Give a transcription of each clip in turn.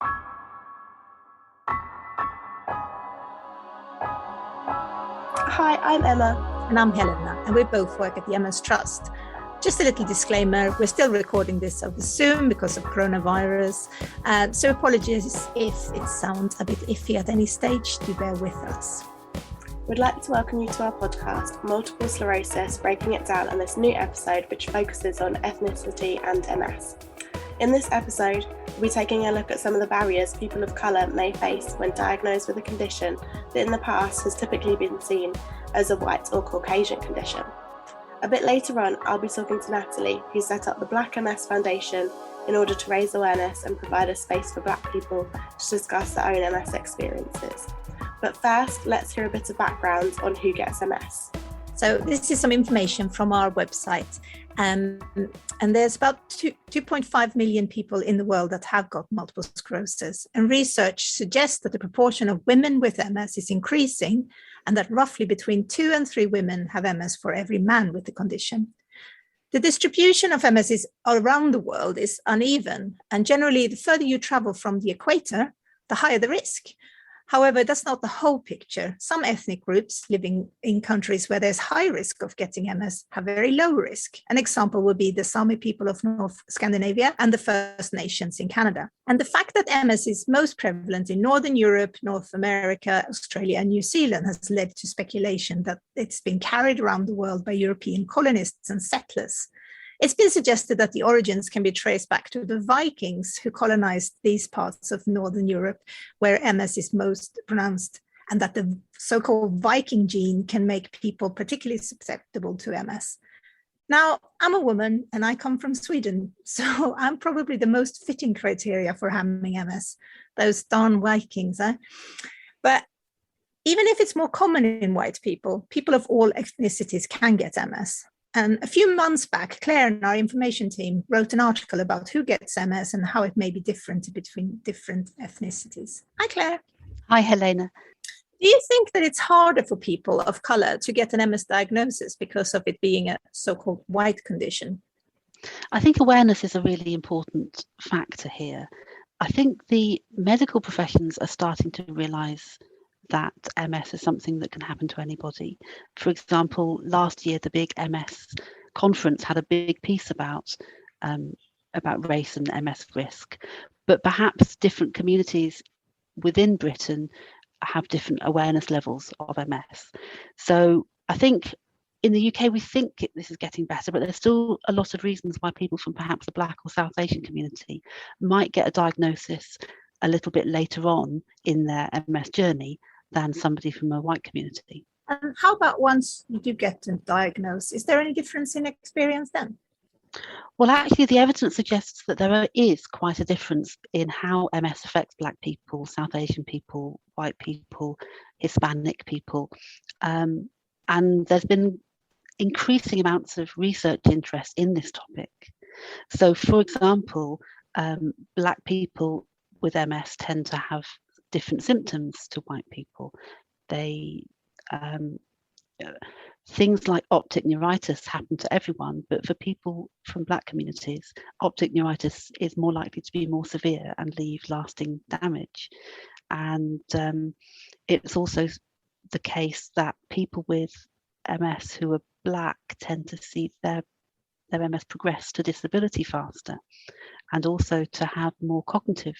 Hi, I'm Emma. And I'm Helena, and we both work at the MS Trust. Just a little disclaimer, we're still recording this over Zoom because of coronavirus, so apologies if it sounds a bit iffy at any stage, do bear with us. We'd like to welcome you to our podcast, Multiple Sclerosis, Breaking It Down, on this new episode which focuses on ethnicity and MS. In this episode, we'll be taking a look at some of the barriers people of colour may face when diagnosed with a condition that in the past has typically been seen as a white or Caucasian condition. A bit later on, I'll be talking to Natalie, who set up the Black MS Foundation in order to raise awareness and provide a space for Black people to discuss their own MS experiences. But first, let's hear a bit of background on who gets MS. So this is some information from our website. And there's about 2.5 million people in the world that have got multiple sclerosis. And research suggests that the proportion of women with MS is increasing, and that roughly between 2 and 3 women have MS for every man with the condition. The distribution of MS is around the world is uneven, and generally the further you travel from the equator, the higher the risk. However, that's not the whole picture. Some ethnic groups living in countries where there's high risk of getting MS have very low risk. An example would be the Sami people of North Scandinavia and the First Nations in Canada. And the fact that MS is most prevalent in Northern Europe, North America, Australia, and New Zealand has led to speculation that it's been carried around the world by European colonists and settlers. It's been suggested that the origins can be traced back to the Vikings who colonized these parts of Northern Europe where MS is most pronounced, and that the so-called Viking gene can make people particularly susceptible to MS. Now, I'm a woman and I come from Sweden, so I'm probably the most fitting criteria for having MS, those darn Vikings. But even if it's more common in white people, people of all ethnicities can get MS. And a few months back, Claire and our information team wrote an article about who gets MS and how it may be different between different ethnicities. Hi, Claire. Hi, Helena. Do you think that it's harder for people of colour to get an MS diagnosis because of it being a so-called white condition? I think awareness is a really important factor here. I think the medical professions are starting to realise that MS is something that can happen to anybody. For example, last year, the big MS conference had a big piece about race and MS risk, but perhaps different communities within Britain have different awareness levels of MS. So I think in the UK, we think this is getting better, but there's still a lot of reasons why people from perhaps the Black or South Asian community might get a diagnosis a little bit later on in their MS journey than somebody from a white community. And how about once you do get diagnosed? Is there any difference in experience then? Well, actually, the evidence suggests that there is quite a difference in how MS affects Black people, South Asian people, white people, Hispanic people. And there's been increasing amounts of research interest in this topic. So, for example, Black people with MS tend to have different symptoms to white people. They things like optic neuritis happen to everyone, but for people from Black communities, optic neuritis is more likely to be more severe and leave lasting damage. And it's also the case that people with MS who are Black tend to see their MS progress to disability faster, and also to have more cognitive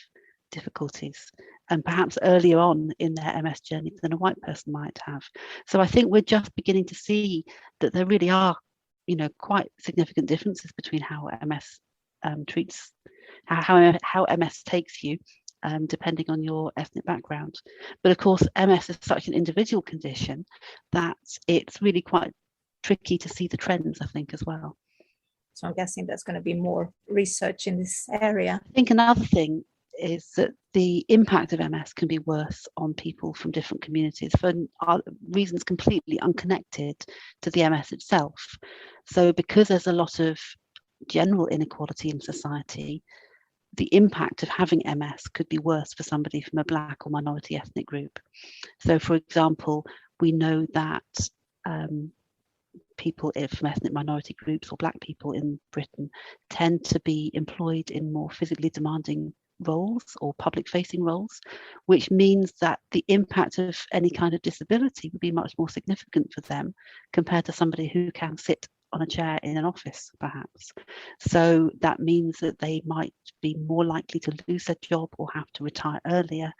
difficulties, and perhaps earlier on in their MS journey than a white person might have. So I think we're just beginning to see that there really are, quite significant differences between how MS treats, how MS takes you, depending on your ethnic background. But of course, MS is such an individual condition that it's really quite tricky to see the trends, I think, as well. So I'm guessing there's going to be more research in this area. I think another thing is that the impact of MS can be worse on people from different communities for reasons completely unconnected to the MS itself. So because there's a lot of general inequality in society, the impact of having MS could be worse for somebody from a Black or minority ethnic group. So for example, we know that people from ethnic minority groups or Black people in Britain tend to be employed in more physically demanding roles or public facing roles, which means that the impact of any kind of disability would be much more significant for them compared to somebody who can sit on a chair in an office, perhaps. So that means that they might be more likely to lose their job or have to retire earlier.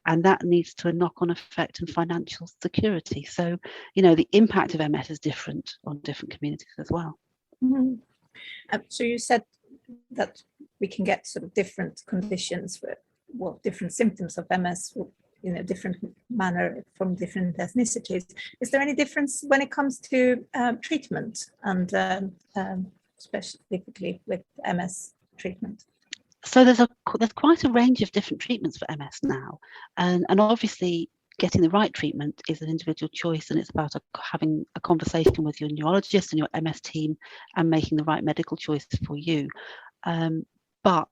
And that leads to a knock-on effect in financial security. So, the impact of MS is different on different communities as well. Mm-hmm. So you said that we can get sort of different conditions different symptoms of MS in a different manner from different ethnicities. Is there any difference when it comes to treatment and specifically with MS treatment? So there's quite a range of different treatments for MS now, and obviously getting the right treatment is an individual choice, and it's about having a conversation with your neurologist and your MS team and making the right medical choice for you. But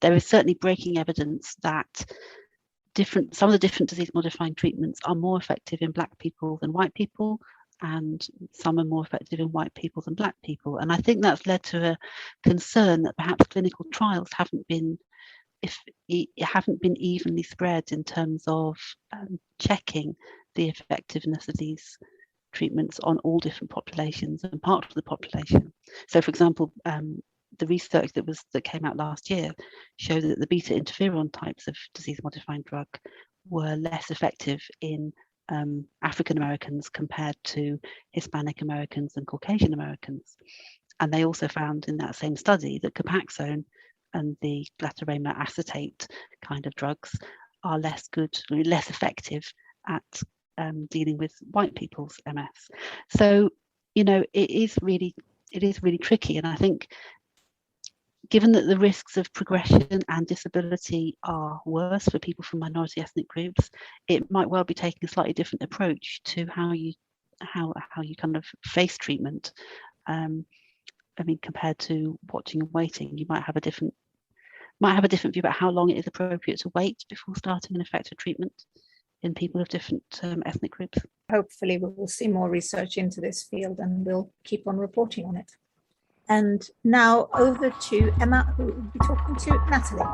there is certainly breaking evidence that some of the different disease modifying treatments are more effective in Black people than white people, and some are more effective in white people than Black people. And I think that's led to a concern that perhaps clinical trials haven't been evenly spread in terms of checking the effectiveness of these treatments on all different populations and parts of the population. So, for example, the research that came out last year showed that the beta interferon types of disease-modifying drug were less effective in African Americans compared to Hispanic Americans and Caucasian Americans. And they also found in that same study that Copaxone and the glatiramer acetate kind of drugs are less effective at dealing with white people's MS. So, it is really tricky. And I think, given that the risks of progression and disability are worse for people from minority ethnic groups, it might well be taking a slightly different approach to how you kind of face treatment. Compared to watching and waiting, you might have a different view about how long it is appropriate to wait before starting an effective treatment in people of different ethnic groups. Hopefully we will see more research into this field, and we'll keep on reporting on it. And now over to Emma, who will be talking to Natalie.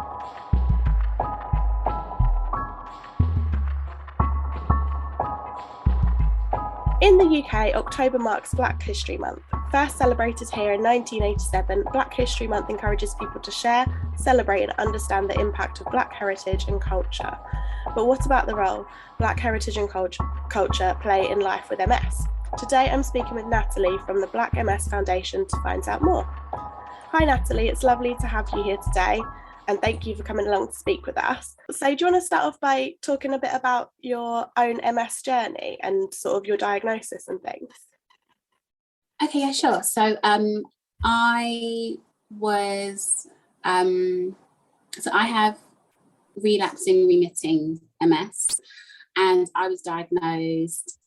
In the UK, October marks Black History Month. First celebrated here in 1987, Black History Month encourages people to share, celebrate and understand the impact of Black heritage and culture. But what about the role Black heritage and culture play in life with MS? Today I'm speaking with Natalie from the Black MS Foundation to find out more. Hi Natalie, it's lovely to have you here today, and thank you for coming along to speak with us. So do you want to start off by talking a bit about your own MS journey and sort of your diagnosis and things? Okay, yeah, sure. So I have relapsing remitting MS, and I was diagnosed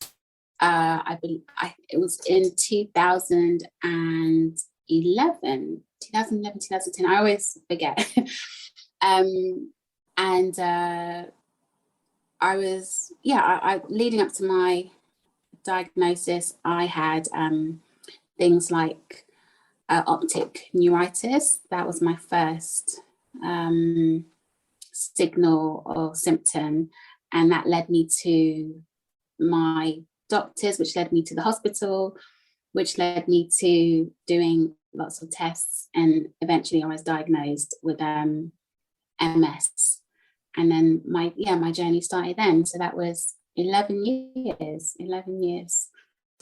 it was in 2011, 2010, I always forget. I was, leading up to my diagnosis, I had things like optic neuritis. That was my first signal or symptom, and that led me to my doctors, which led me to the hospital, which led me to doing lots of tests, and eventually I was diagnosed with MS. And then my journey started then. So that was 11 years.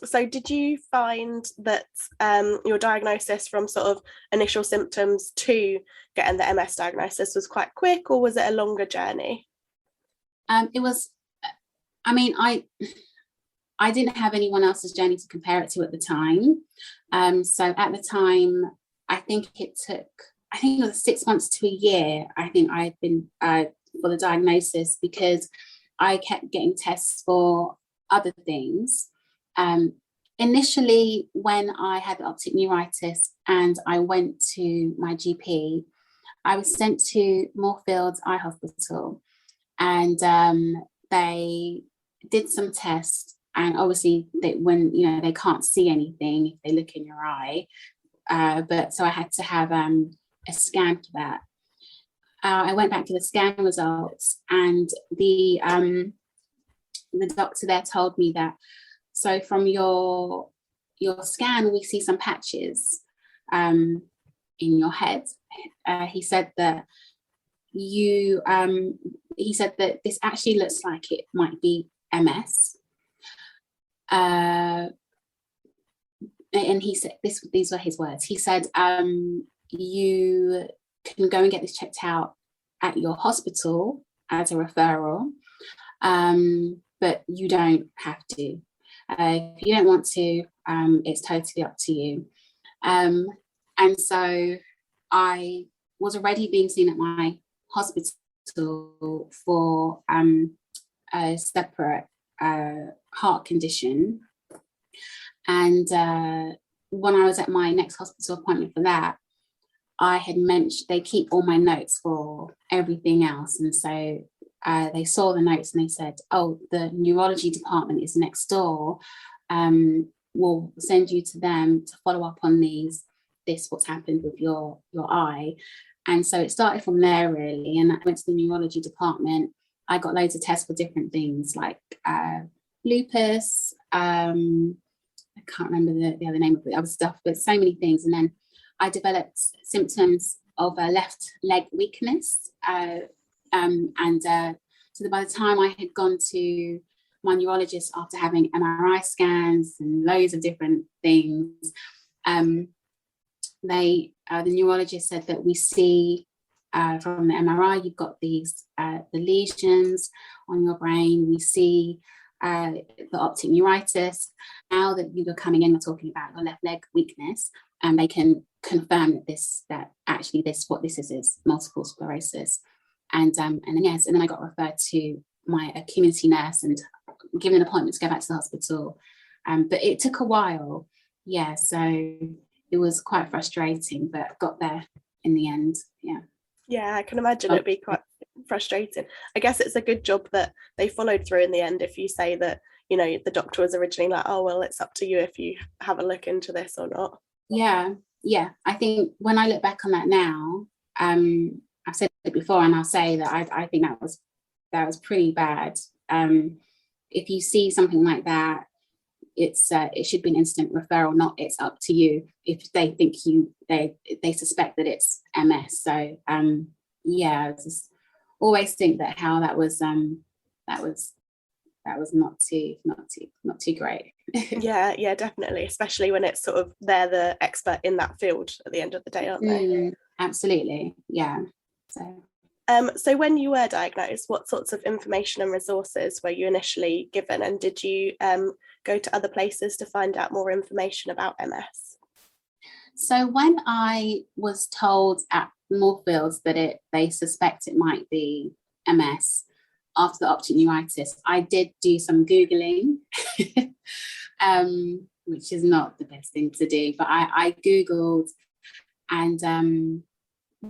So did you find that your diagnosis from sort of initial symptoms to getting the MS diagnosis was quite quick, or was it a longer journey? It was, I didn't have anyone else's journey to compare it to at the time. So at the time, I think it was 6 months to a year. I think I had been for the diagnosis, because I kept getting tests for other things. Initially, when I had optic neuritis and I went to my GP, I was sent to Moorfields Eye Hospital, and they did some tests. And obviously, when they can't see anything if they look in your eye, but so I had to have a scan for that. I went back to the scan results, and the doctor there told me that, so from your scan, we see some patches in your head. He said that this actually looks like it might be MS. And he said, these were his words. He said, you can go and get this checked out at your hospital as a referral, but you don't have to. If you don't want to, it's totally up to you. And so I was already being seen at my hospital for a separate heart condition. And when I was at my next hospital appointment for that, I had mentioned, they keep all my notes for everything else. And so they saw the notes and they said, oh, the neurology department is next door. We'll send you to them to follow up on what's happened with your eye. And so it started from there, really. And I went to the neurology department. I got loads of tests for different things like lupus. I can't remember the other name of the other stuff, but so many things. And then I developed symptoms of a left leg weakness. So by the time I had gone to my neurologist after having MRI scans and loads of different things, the neurologist said that we see from the MRI, you've got these the lesions on your brain. We see the optic neuritis. Now that you are coming in, we're talking about your left leg weakness, and they can confirm that what this is multiple sclerosis. And then I got referred to my community nurse and given an appointment to go back to the hospital. But it took a while. Yeah, so it was quite frustrating, but I got there in the end. Yeah. Yeah, I can imagine it'd be quite frustrating. I guess it's a good job that they followed through in the end. If you say that, the doctor was originally like, oh, well, it's up to you if you have a look into this or not. Yeah. I think when I look back on that now, I've said it before and I'll say that I think that was pretty bad. If you see something like that, it should be an instant referral, not it's up to you if they think they suspect that it's MS. So I just always think that how that was not too great. yeah, definitely, especially when it's sort of they're the expert in that field at the end of the day, aren't they? Absolutely, yeah. So when you were diagnosed, what sorts of information and resources were you initially given, and did you go to other places to find out more information about MS? So when I was told at Moorfields that they suspect it might be MS after the optic neuritis, I did do some Googling, which is not the best thing to do, but I Googled and and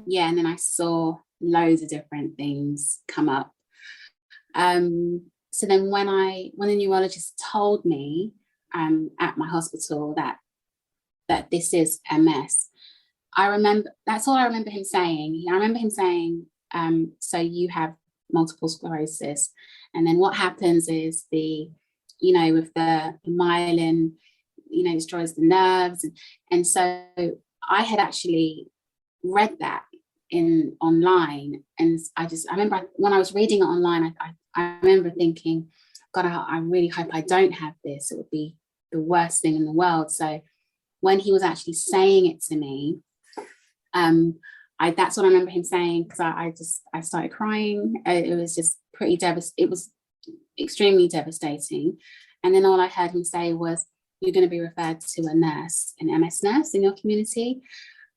then I saw loads of different things come up. So then when the neurologist told me at my hospital that this is MS, that's all I remember him saying. I remember him saying, so you have multiple sclerosis, and then what happens is with the myelin, destroys the nerves, and so I had actually read that online, and I remember when I was reading it online, I remember thinking, God, I really hope I don't have this. It would be the worst thing in the world. So when he was actually saying it to me, that's what I remember him saying, because I started crying. It was just it was extremely devastating. And then all I heard him say was, you're going to be referred to a nurse, an MS nurse in your community.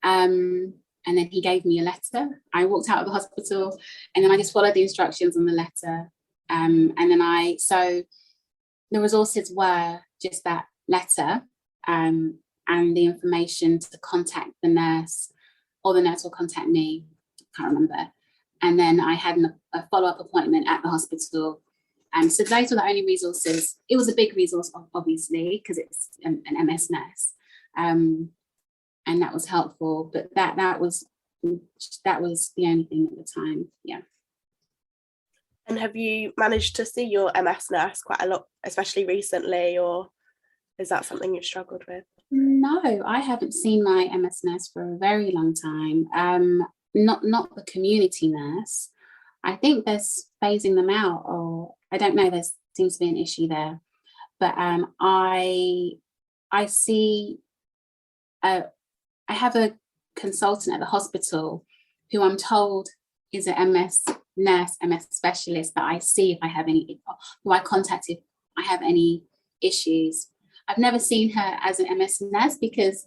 And then he gave me a letter. I walked out of the hospital and then I just followed the instructions on the letter. And then so the resources were just that letter and the information to contact the nurse, or the nurse will contact me, I can't remember. And then I had a follow-up appointment at the hospital. So those were the only resources. It was a big resource, obviously, because it's an MS nurse. And that was helpful, but that was that was the only thing at the time. Yeah. And have you managed to see your MS nurse quite a lot, especially recently, or is that something you've struggled with? No, I haven't seen my MS nurse for a very long time. Not the community nurse. I think they're phasing them out, or I don't know. There seems to be an issue there. But I see. I have a consultant at the hospital who I'm told is an MS nurse, MS specialist that I see if I have any, who I contact if I have any issues. I've never seen her as an MS nurse because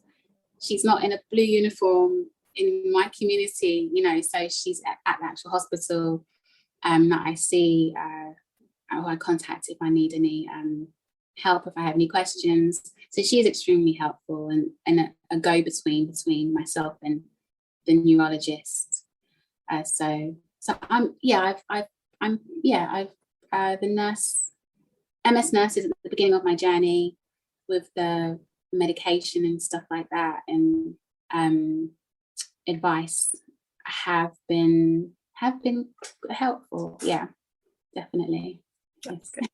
she's not in a blue uniform in my community, you know, so she's at the actual hospital that I see, who I contact if I need any help, if I have any questions. So she is extremely helpful and a go-between between myself and the neurologist. So I'm the nurse, MS nurses at the beginning of my journey with the medication and stuff like that, and advice have been helpful. Yeah, definitely. That's good.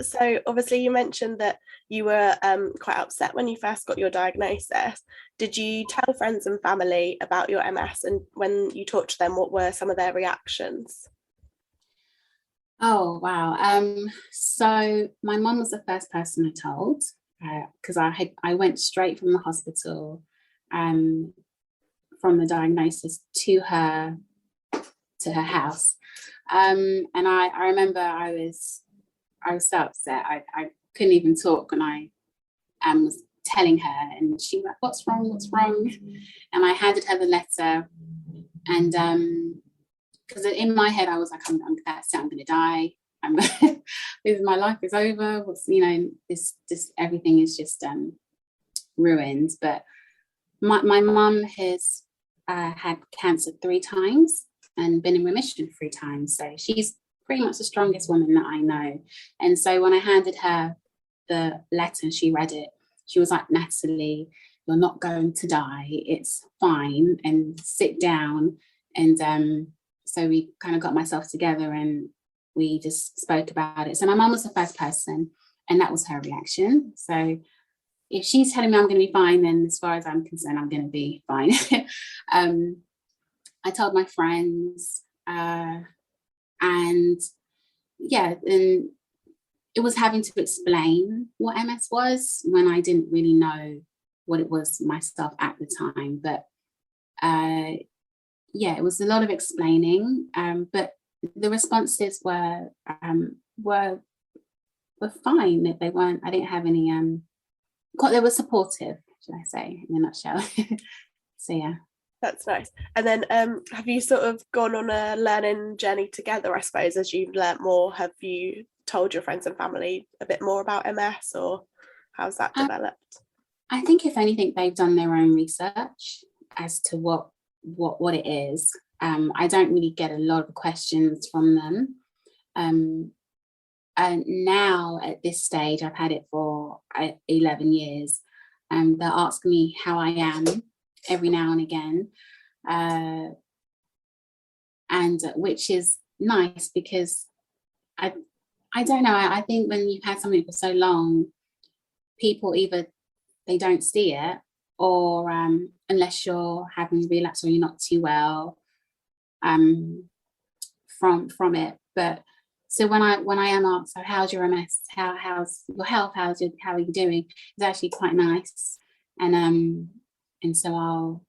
So obviously you mentioned that you were quite upset when you first got your diagnosis. Did you tell friends and family about your MS, and when you talked to them, what were some of their reactions? Oh wow. So my mum was the first person I told, because I went straight from the hospital from the diagnosis to her house, and I remember I was so upset. I couldn't even talk, and I was telling her, and she was like, what's wrong? And I handed her the letter, and because in my head I was like, that's it, I'm gonna die. My life is over. This everything is just ruined. But my mum has had cancer 3 times and been in remission 3 times. So she's pretty much the strongest woman that I know. And so when I handed her the letter, she read it. She was like, Natalie, you're not going to die. It's fine. And sit down. And so we kind of got myself together and we just spoke about it. So my mum was the first person, and that was her reaction. So if she's telling me I'm going to be fine, then as far as I'm concerned, I'm going to be fine. I told my friends, and it was having to explain what MS was when I didn't really know what it was myself at the time. But it was a lot of explaining, but the responses were fine. They weren't. I didn't have any. They were supportive, should I say, in a nutshell. So yeah. That's nice. And then have you sort of gone on a learning journey together, I suppose, as you've learnt more? Have you told your friends and family a bit more about MS, or how's that developed? I think if anything, they've done their own research as to what it is. I don't really get a lot of questions from them. And now at this stage, I've had it for 11 years. They'll ask me how I am every now and again, and which is nice, because I don't know. I think when you've had something for so long, people either they don't see it, or unless you're having relapse or you're not too well from it. But so when I am asked, so how's your MS? How's your health? How are you doing? It's actually quite nice, and so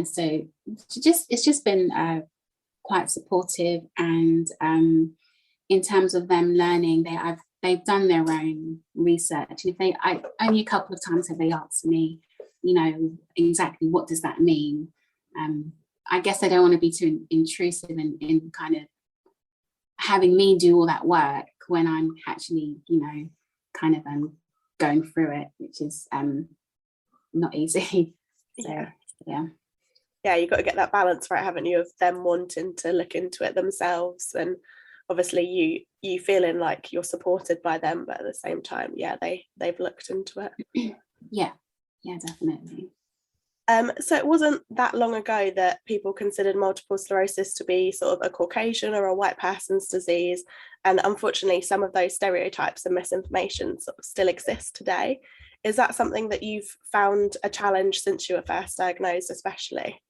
so it's just been quite supportive, and in terms of them learning, they've done their own research. And if only a couple of times have they asked me, exactly what does that mean? I guess I don't want to be too intrusive in kind of having me do all that work when I'm actually, kind of going through it, which is not easy. So yeah, you've got to get that balance right, haven't you, of them wanting to look into it themselves, and obviously you feeling like you're supported by them, but at the same time, they've looked into it. Yeah, definitely. So it wasn't that long ago that people considered multiple sclerosis to be sort of a Caucasian or a white person's disease. And unfortunately, some of those stereotypes and misinformation sort of still exist today. Is that something that you've found a challenge since you were first diagnosed, especially?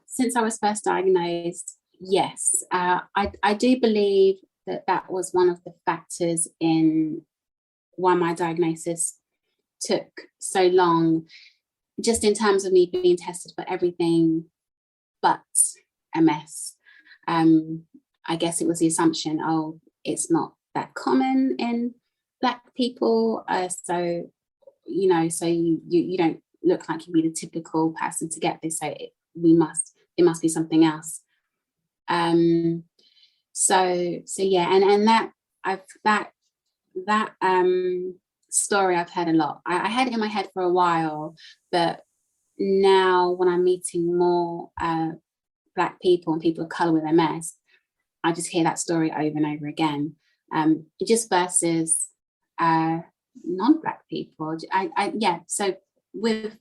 Since I was first diagnosed, yes. I do believe that was one of the factors in why my diagnosis took so long, just in terms of me being tested for everything but MS. I guess it was the assumption, oh, it's not that common in Black people, so you don't look like you'd be the typical person to get this, so it must be something else. So yeah, and that story I've heard a lot. I had it in my head for a while, but now when I'm meeting more Black people and people of colour with MS, I just hear that story over and over again. Just versus non-Black people. So with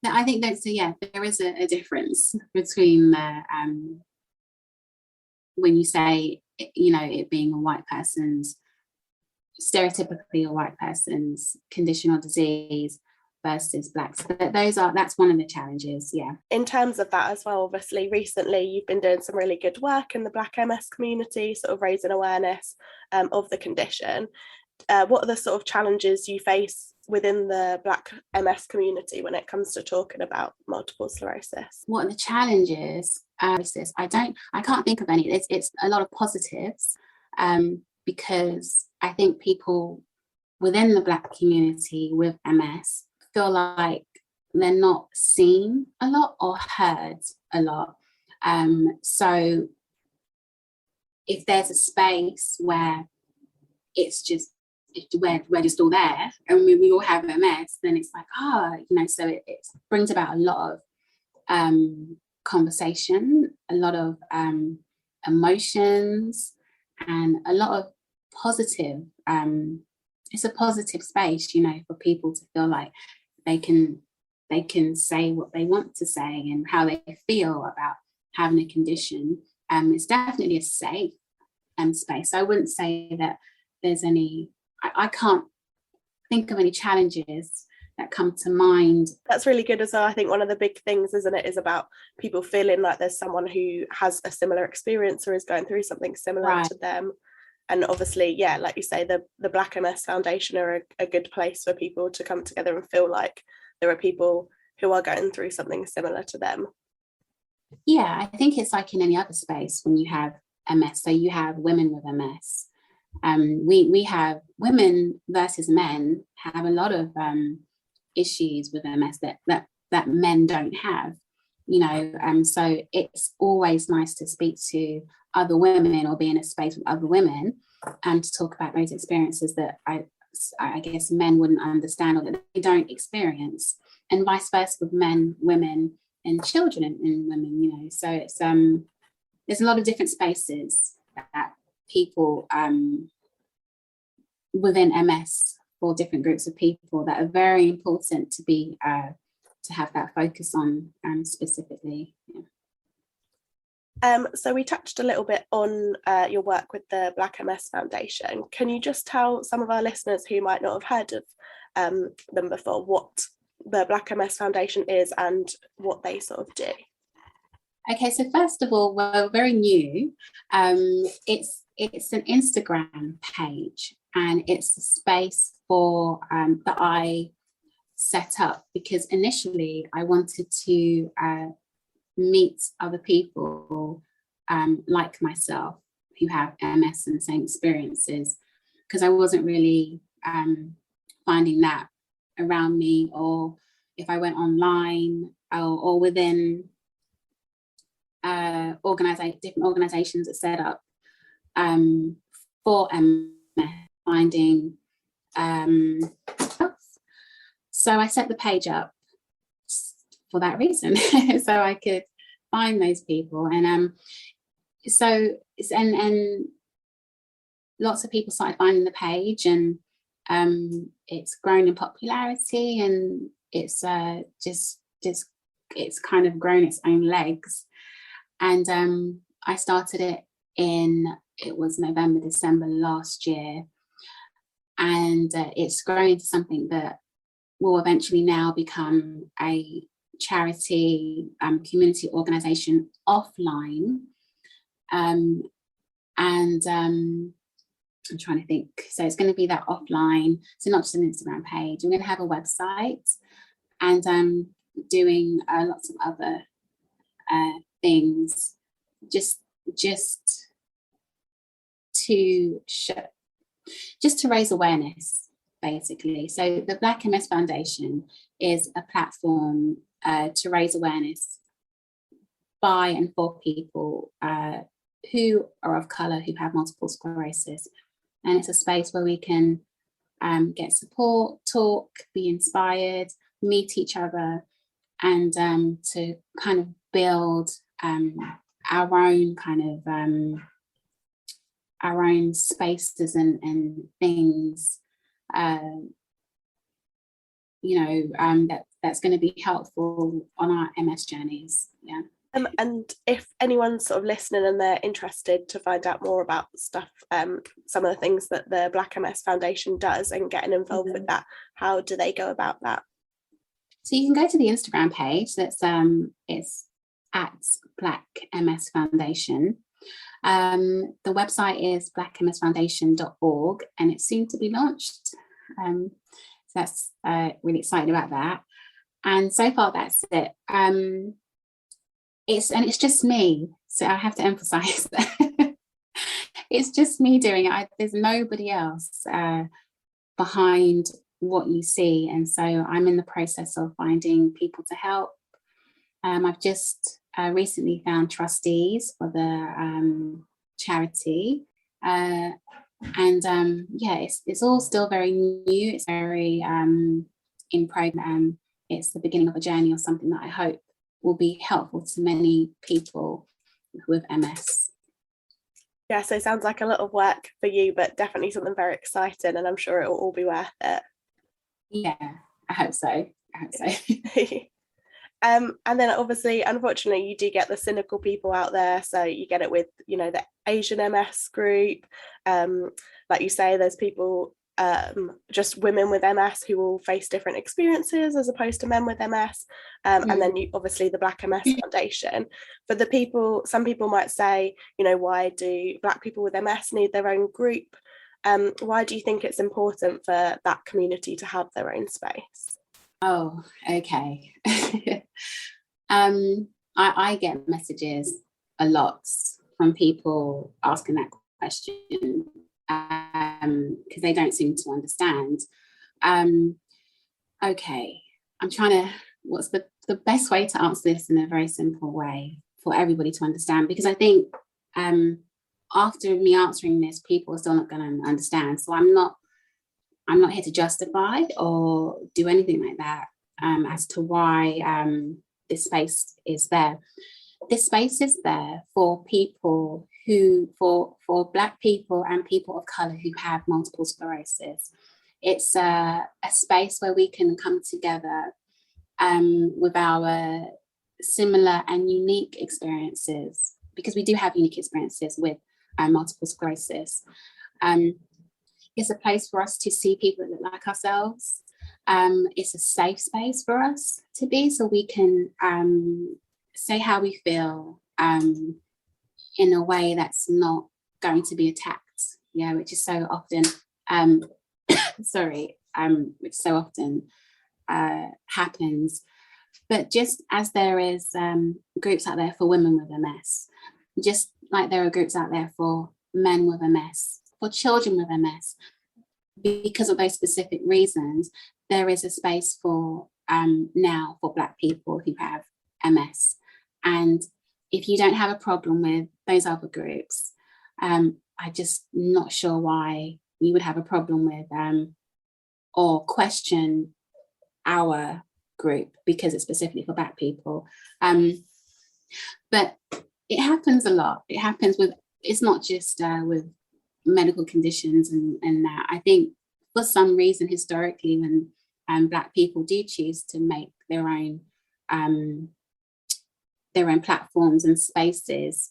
that, I think there is a difference between when you say, it being a white person's, stereotypically a white person's condition or disease versus Blacks. That's one of the challenges, yeah. In terms of that as well, obviously recently you've been doing some really good work in the Black MS community, sort of raising awareness of the condition. What are the sort of challenges you face within the Black MS community when it comes to talking about multiple sclerosis? What are the challenges? I can't think of any. It's a lot of positives, because I think people within the Black community with MS feel like they're not seen a lot or heard a lot. So if there's a space where we're just all there and we all have MS, then it's like, so it brings about a lot of conversation, a lot of emotions, and a lot of positive, it's a positive space, for people to feel like they can say what they want to say and how they feel about having a condition. It's definitely a safe space. I wouldn't say that there's any, I can't think of any challenges that come to mind. That's really good as well. I think one of the big things, isn't it, is about people feeling like there's someone who has a similar experience or is going through something similar to them. And obviously, yeah, like you say, the Black MS Foundation are a good place for people to come together and feel like there are people who are going through something similar to them. Yeah, I think it's like in any other space when you have MS. So you have women with MS. We have women versus men have a lot of issues with MS that men don't have, so it's always nice to speak to other women or be in a space with other women and to talk about those experiences that I guess men wouldn't understand or that they don't experience, and vice versa with men, women, and children and women, so it's there's a lot of different spaces that people within MS for different groups of people that are very important to be to have that focus on specifically. Yeah. So we touched a little bit on your work with the Black MS Foundation. Can you just tell some of our listeners who might not have heard of them before what the Black MS Foundation is and what they sort of do? Okay, so first of all, we're very new. It's an Instagram page, and it's a space for that I set up because initially I wanted to meet other people like myself who have MS and the same experiences, because I wasn't really finding that around me, or if I went online or within different organizations that set up for MS, finding so I set the page up for that reason so I could find those people, and lots of people started finding the page, and it's grown in popularity, and it's just it's kind of grown its own legs. And I started it it was November, December last year. And it's grown into something that will eventually now become a charity community organisation offline. And I'm trying to think. So it's going to be that offline. So not just an Instagram page. I'm going to have a website, and doing lots of other things, just to raise awareness, basically. So the Black MS Foundation is a platform to raise awareness by and for people who are of colour, who have multiple sclerosis. And it's a space where we can get support, talk, be inspired, meet each other, and to kind of build our own kind of our own spaces and things, that's going to be helpful on our MS journeys. Yeah. And if anyone's sort of listening and they're interested to find out more about stuff, some of the things that the Black MS Foundation does and getting involved with that, how do they go about that? So you can go to the Instagram page. That's it's at Black MS Foundation. The website is blackmsfoundation.org, and it's soon to be launched. So that's really excited about that. And so far, that's it. It's just me. So I have to emphasize that it's just me doing it. There's nobody else behind what you see. And so I'm in the process of finding people to help. I've just recently found trustees for the charity. It's all still very new. It's very in program. It's the beginning of a journey, or something that I hope will be helpful to many people with MS. Yeah, so it sounds like a lot of work for you, but definitely something very exciting, and I'm sure it will all be worth it. Yeah, I hope so. And then obviously, unfortunately, you do get the cynical people out there. So you get it with, the Asian MS group. Like you say, there's people, just women with MS who will face different experiences as opposed to men with MS. And then obviously the Black MS Foundation. But some people might say, why do Black people with MS need their own group? Why do you think it's important for that community to have their own space? Oh, okay. I get messages a lot from people asking that question because they don't seem to understand. Okay, I'm trying to, what's the best way to answer this in a very simple way for everybody to understand? Because I think after me answering this, people are still not going to understand. So I'm not here to justify or do anything like that as to why this space is there. This space is there for people for Black people and people of colour who have multiple sclerosis. It's a space where we can come together with our similar and unique experiences, because we do have unique experiences with multiple sclerosis. It's a place for us to see people that look like ourselves. It's a safe space for us to be, so we can say how we feel in a way that's not going to be attacked, which is so often, which so often happens. But just as there is groups out there for women with MS, just like there are groups out there for men with MS, for children with MS, because of those specific reasons, there is a space for now for Black people who have MS. And if you don't have a problem with those other groups, I'm just not sure why you would have a problem with or question our group because it's specifically for Black people. But it happens a lot. It happens it's not just with medical conditions and that. I think for some reason historically, when Black people do choose to make their own their own platforms and spaces,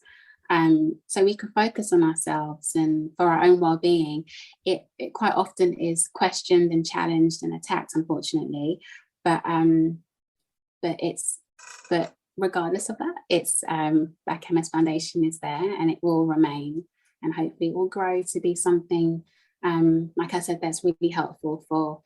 so we can focus on ourselves and for our own well-being. It quite often is questioned and challenged and attacked, unfortunately, but regardless of that, it's Black MS Foundation is there, and it will remain, and hopefully it will grow to be something, like I said, that's really helpful for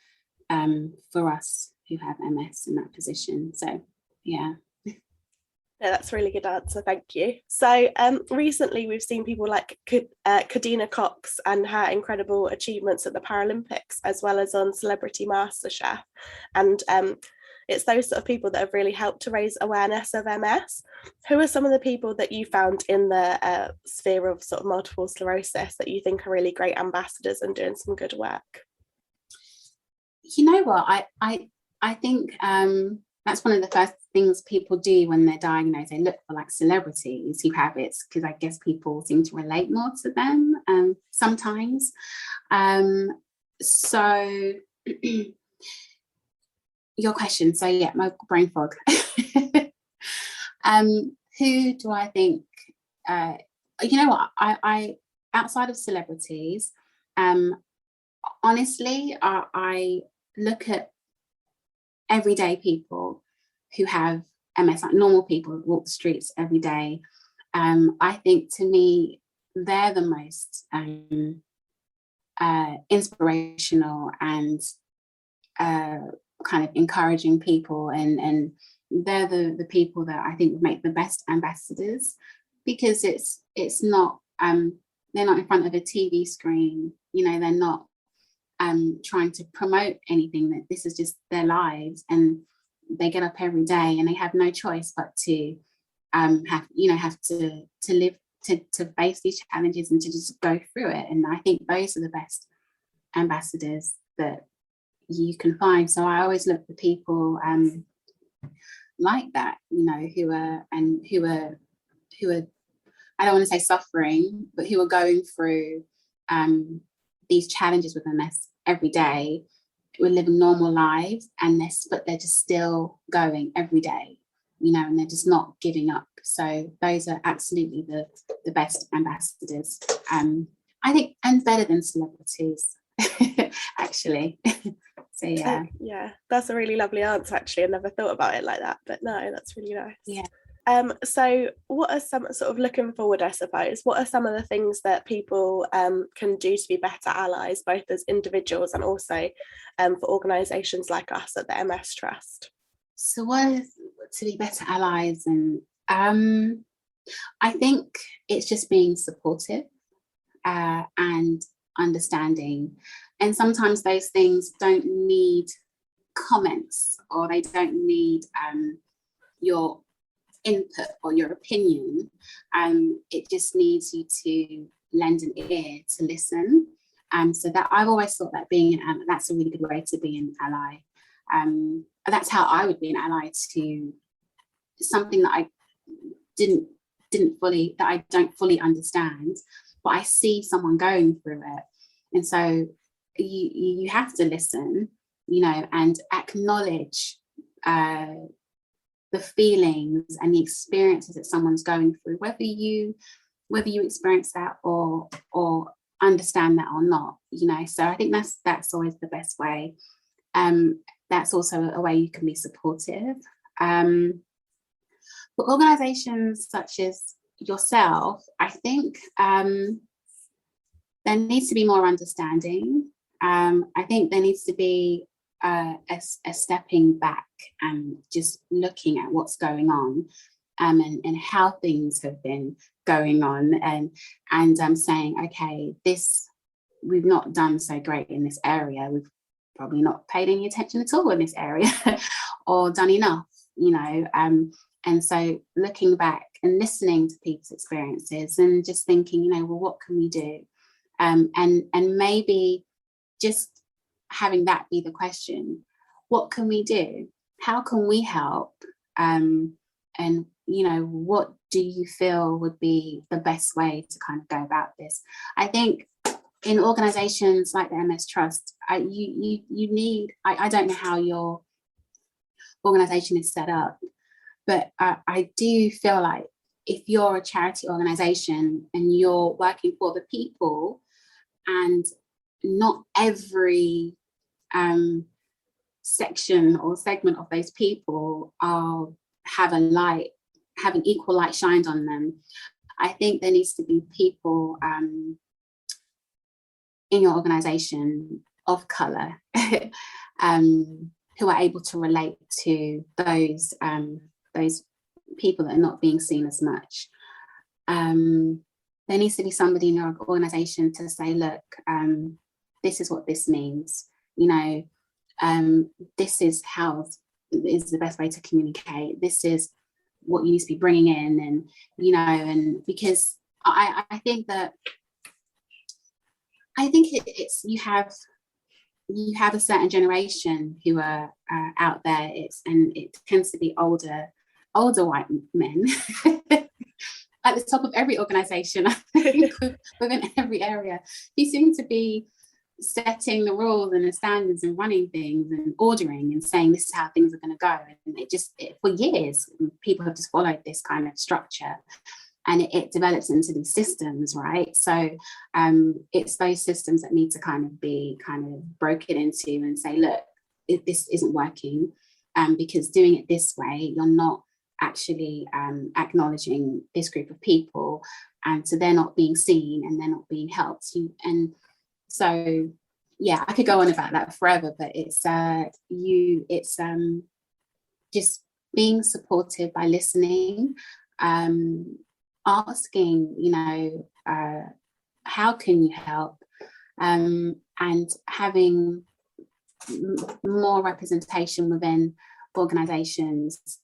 us who have MS in that position. So yeah. Yeah, that's a really good answer, thank you. So recently we've seen people like Kadina Cox and her incredible achievements at the Paralympics, as well as on Celebrity MasterChef, and it's those sort of people that have really helped to raise awareness of MS. Who are some of the people that you found in the sphere of sort of multiple sclerosis that you think are really great ambassadors and doing some good work? You know what, I think that's one of the first things people do when they're diagnosed. They look for like celebrities who have it, because I guess people seem to relate more to them sometimes. So your question, so yeah, my brain fog. Who do I think, you know what, I outside of celebrities, honestly, I look at everyday people who have MS, like normal people who walk the streets every day. I think, to me, they're the most inspirational and kind of encouraging people, and they're the people that I think would make the best ambassadors, because it's not they're not in front of a TV screen, you know, they're not trying to promote anything, that this is just their lives, and they get up every day and they have no choice but to have to live, to face these challenges and to just go through it. And I think those are the best ambassadors that you can find. So I always look for people like that, you know, who are I don't want to say suffering, but who are going through these challenges with MS every day. We're living normal lives, and they're just still going every day, you know, and they're just not giving up. So those are absolutely the best ambassadors, I think, and better than celebrities, actually. So yeah. Yeah, that's a really lovely answer, actually. I never thought about it like that, but no, that's really nice. Yeah. So what are some, sort of looking forward, I suppose, what are some of the things that people can do to be better allies, both as individuals and also for organisations like us at the MS Trust? So what is to be better allies? And I think it's just being supportive and understanding. And sometimes those things don't need comments, or they don't need your input or your opinion. It just needs you to lend an ear, to listen. So that I've always thought that being an ally, that's a really good way to be an ally. That's how I would be an ally to something that I don't fully understand, but I see someone going through it. And so you have to listen, you know, and acknowledge the feelings and the experiences that someone's going through, whether you experience that or understand that or not, you know. So I think that's always the best way. That's also a way you can be supportive. For organizations such as yourself, I think there needs to be more understanding. I think there needs to be a stepping back and just looking at what's going on, and how things have been going on, and saying, okay, we've not done so great in this area. We've probably not paid any attention at all in this area, or done enough, you know. And so looking back and listening to people's experiences and just thinking, you know, well, what can we do? And maybe just having that be the question: what can we do? How can we help? And you know, what do you feel would be the best way to kind of go about this? I think in organizations like the MS Trust, you need, I don't know how your organization is set up, But I do feel like if you're a charity organisation and you're working for the people, and not every section or segment of those people have an equal light shined on them, I think there needs to be people in your organisation of colour who are able to relate to those people that are not being seen as much. There needs to be somebody in your organisation to say, look, this is what this means. This is the best way to communicate. This is what you need to be bringing in, and because I think it's you have a certain generation who are out there. It tends to be older white men at the top of every organisation, I think, within every area, who seem to be setting the rules and the standards and running things and ordering and saying this is how things are going to go. And for years, people have just followed this kind of structure, and it develops into these systems, right? So it's those systems that need to kind of broken into and say, look, this isn't working, because doing it this way, you're not actually acknowledging this group of people, and so they're not being seen and they're not being helped. So yeah, I could go on about that forever, but it's just being supportive by listening, asking, how can you help, and having more representation within organizations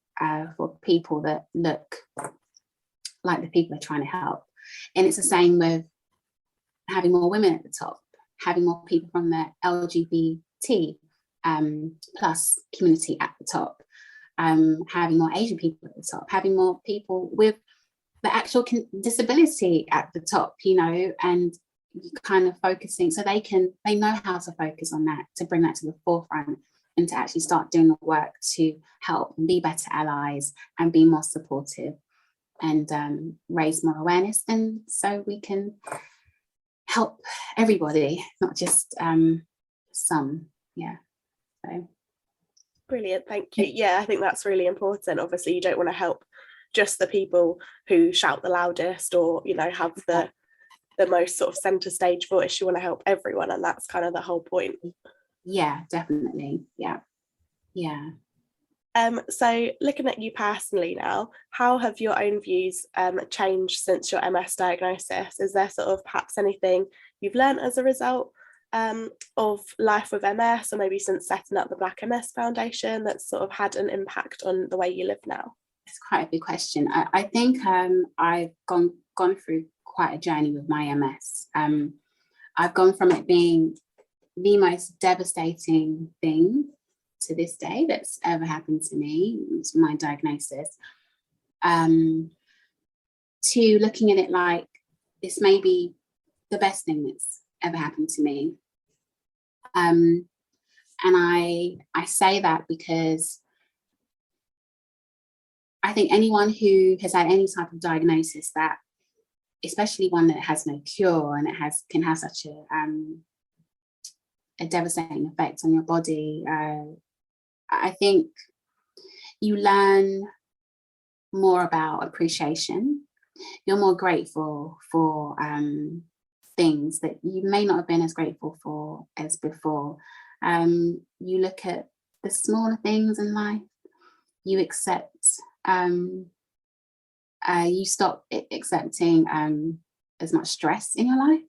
for people that look like the people they're trying to help. And it's the same with having more women at the top, having more people from the LGBT plus community at the top, having more Asian people at the top, having more people with the actual disability at the top, and kind of focusing so they know how to focus on that, to bring that to the forefront, and to actually start doing the work to help and be better allies and be more supportive and raise more awareness, and so we can help everybody, not just some. So brilliant, thank you. Yeah, I think that's really important. Obviously, you don't want to help just the people who shout the loudest or have the most sort of center stage voice. You want to help everyone, and that's kind of the whole point. Yeah, definitely. Yeah. So looking at you personally now, how have your own views changed since your MS diagnosis? Is there sort of perhaps anything you've learned as a result of life with MS, or maybe since setting up the Black MS Foundation, that's sort of had an impact on the way you live now? It's quite a big question. I think I've gone through quite a journey with my MS. I've gone from it being the most devastating thing to this day that's ever happened to me, it's my diagnosis, to looking at it like this may be the best thing that's ever happened to me. And I say that because I think anyone who has had any type of diagnosis, that especially one that has no cure and can have such a devastating effect on your body, I think you learn more about appreciation. You're more grateful for things that you may not have been as grateful for as before. You look at the smaller things in life. You accept. You stop accepting as much stress in your life.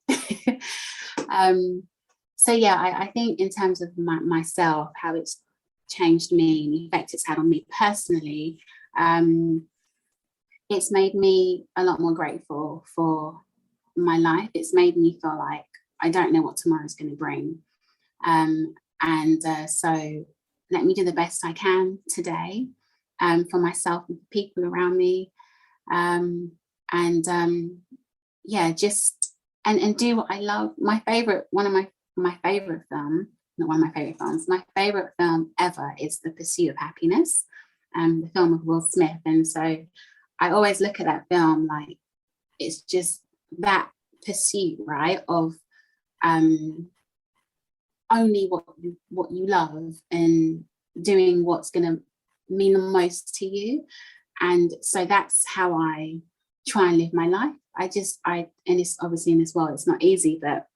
So yeah, I think in terms of myself, how it's changed me and the effect it's had on me personally, it's made me a lot more grateful for my life. It's made me feel like I don't know what tomorrow's going to bring, so let me do the best I can today, for myself and people around me, just do what I love. My favorite film ever is The Pursuit of Happiness. the film of Will Smith. And so I always look at that film like it's just that pursuit, right, of only what you love and doing what's going to mean the most to you. And so that's how I try and live my life. And it's obviously in this world, it's not easy, but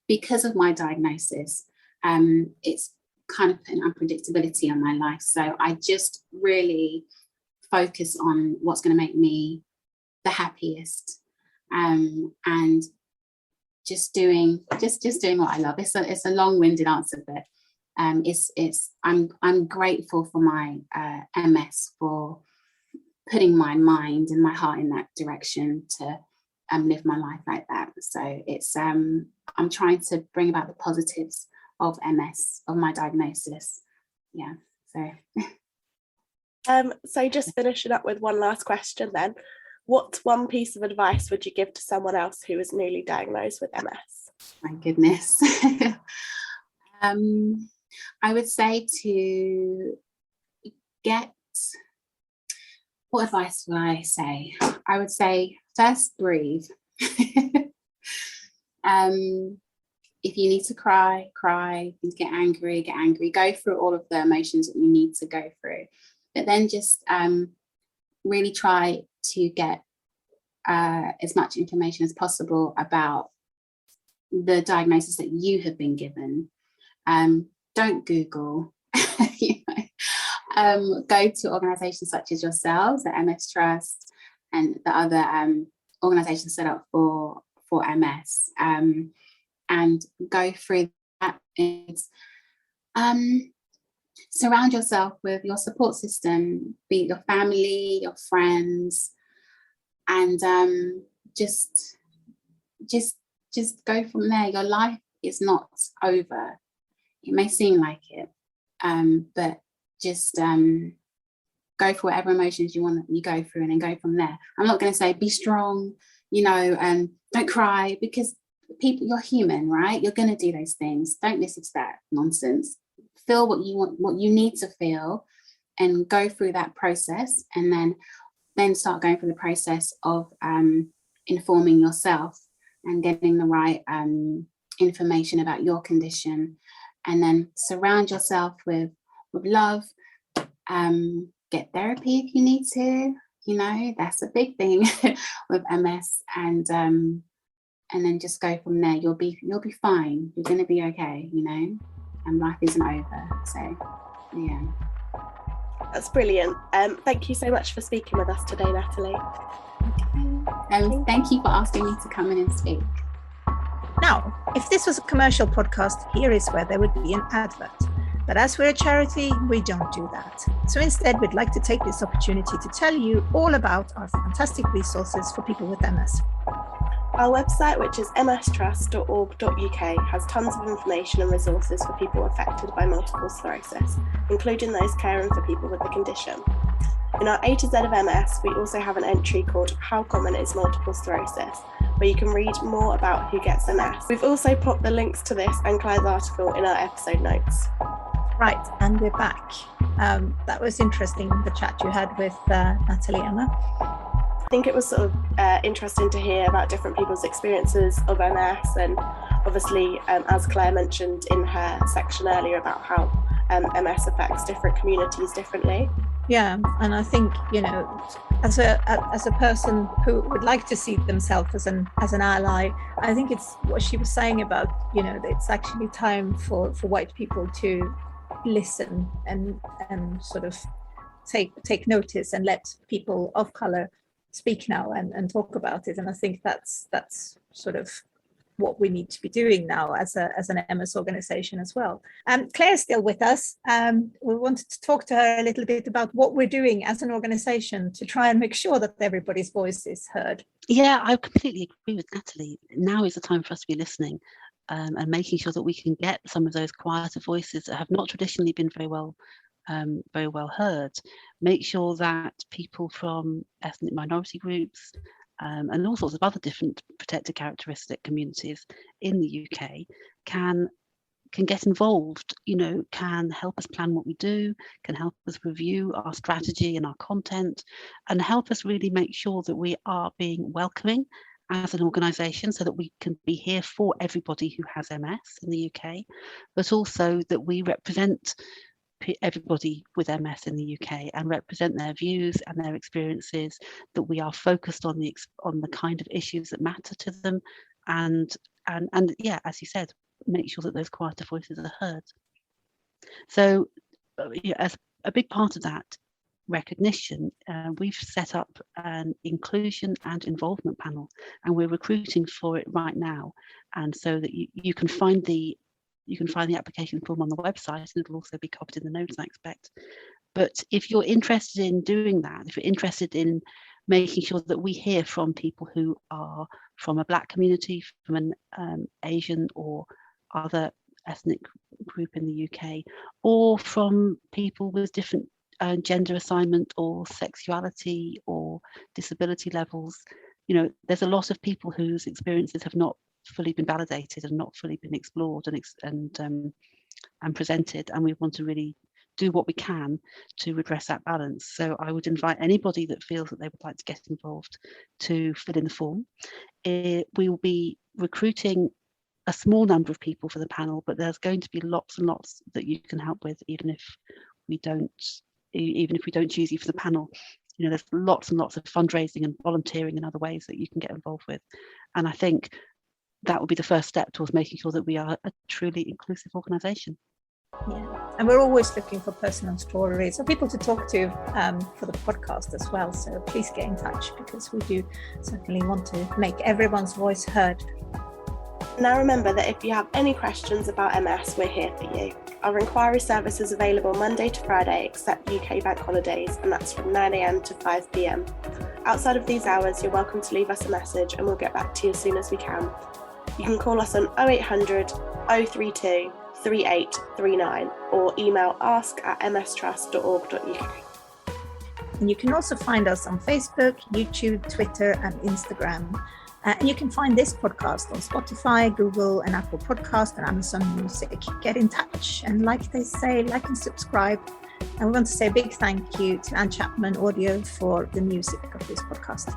because of my diagnosis, it's kind of put an unpredictability on my life. So I just really focus on what's going to make me the happiest, and just doing what I love. It's a long-winded answer, but I'm grateful for my MS for putting my mind and my heart in that direction to live my life like that. So it's I'm trying to bring about the positives of MS, of my diagnosis. Yeah. So just finishing up with one last question then. What one piece of advice would you give to someone else who is newly diagnosed with MS? My goodness. I would say to what advice would I say? I would say first breathe. If you need to cry, if you need to get angry, go through all of the emotions that you need to go through. But then just really try to get as much information as possible about the diagnosis that you have been given. Don't Google. Go to organisations such as yourselves, the MS Trust, and the other organisations set up for MS, and go through that. Surround yourself with your support system, be it your family, your friends, and just go from there. Your life is not over. It may seem like it, but just go for whatever emotions you go through, and then go from there. I'm not going to say be strong, and don't cry, because people, you're human, right? You're going to do those things. Don't listen to that nonsense. Feel what you want, what you need to feel, and go through that process, and then start going through the process of informing yourself and getting the right information about your condition, and then surround yourself with love. Get therapy if you need to, that's a big thing with MS, and then just go from there. You'll be fine. You're going to be okay, and life isn't over. So yeah, that's brilliant. Thank you so much for speaking with us today, Natalie. Okay. Thank you for asking me to come in and speak. Now, if this was a commercial podcast, here is where there would be an advert. But as we're a charity, we don't do that. So instead, we'd like to take this opportunity to tell you all about our fantastic resources for people with MS. Our website, which is mstrust.org.uk, has tons of information and resources for people affected by multiple sclerosis, including those caring for people with the condition. In our A to Z of MS, we also have an entry called How Common is Multiple Sclerosis, where you can read more about who gets MS. We've also popped the links to this and Claire's article in our episode notes. Right, and we're back. That was interesting, the chat you had with Natalie, Emma. I think it was sort of interesting to hear about different people's experiences of MS, and obviously, as Claire mentioned in her section earlier about how MS affects different communities differently. Yeah, and I think, as a person who would like to see themselves as an ally, I think it's what she was saying about, that it's actually time for white people to listen and sort of take notice and let people of color speak now and talk about it. And I think that's sort of what we need to be doing now as an MS organization as well. Claire's still with us. We wanted to talk to her a little bit about what we're doing as an organization to try and make sure that everybody's voice is heard. Yeah, I completely agree with Natalie. Now is the time for us to be listening and making sure that we can get some of those quieter voices that have not traditionally been very well heard. Make sure that people from ethnic minority groups and all sorts of other different protected characteristic communities in the UK can can get involved, can help us plan what we do, can help us review our strategy and our content, and help us really make sure that we are being welcoming as an organisation, so that we can be here for everybody who has MS in the UK, but also that we represent everybody with MS in the UK and represent their views and their experiences, that we are focused on the kind of issues that matter to them, and yeah, as you said, make sure that those quieter voices are heard. So as a big part of that recognition, we've set up an inclusion and involvement panel, and we're recruiting for it right now, and so that you can find the application form on the website, and it'll also be copied in the notes, I expect. But if you're interested in doing that, if you're interested in making sure that we hear from people who are from a Black community, from an Asian or other ethnic group in the UK, or from people with different gender assignment or sexuality or disability levels, there's a lot of people whose experiences have not fully been validated and not fully been explored and presented, and we want to really do what we can to redress that balance. So I would invite anybody that feels that they would like to get involved to fill in the form. We will be recruiting a small number of people for the panel, but there's going to be lots and lots that you can help with, even if we don't choose you for the panel. There's lots and lots of fundraising and volunteering and other ways that you can get involved with, and I think that will be the first step towards making sure that we are a truly inclusive organisation. Yeah, and we're always looking for personal stories or people to talk to for the podcast as well. So please get in touch, because we do certainly want to make everyone's voice heard. Now remember that if you have any questions about MS, we're here for you. Our inquiry service is available Monday to Friday, except UK bank holidays, and that's from 9 AM to 5 PM. Outside of these hours, you're welcome to leave us a message and we'll get back to you as soon as we can. You can call us on 0800 032 3839 or email ask@mstrust.org.uk. And you can also find us on Facebook, YouTube, Twitter and Instagram. And you can find this podcast on Spotify, Google and Apple Podcast and Amazon Music. Get in touch, and like they say, like and subscribe. And we want to say a big thank you to Anne Chapman Audio for the music of this podcast.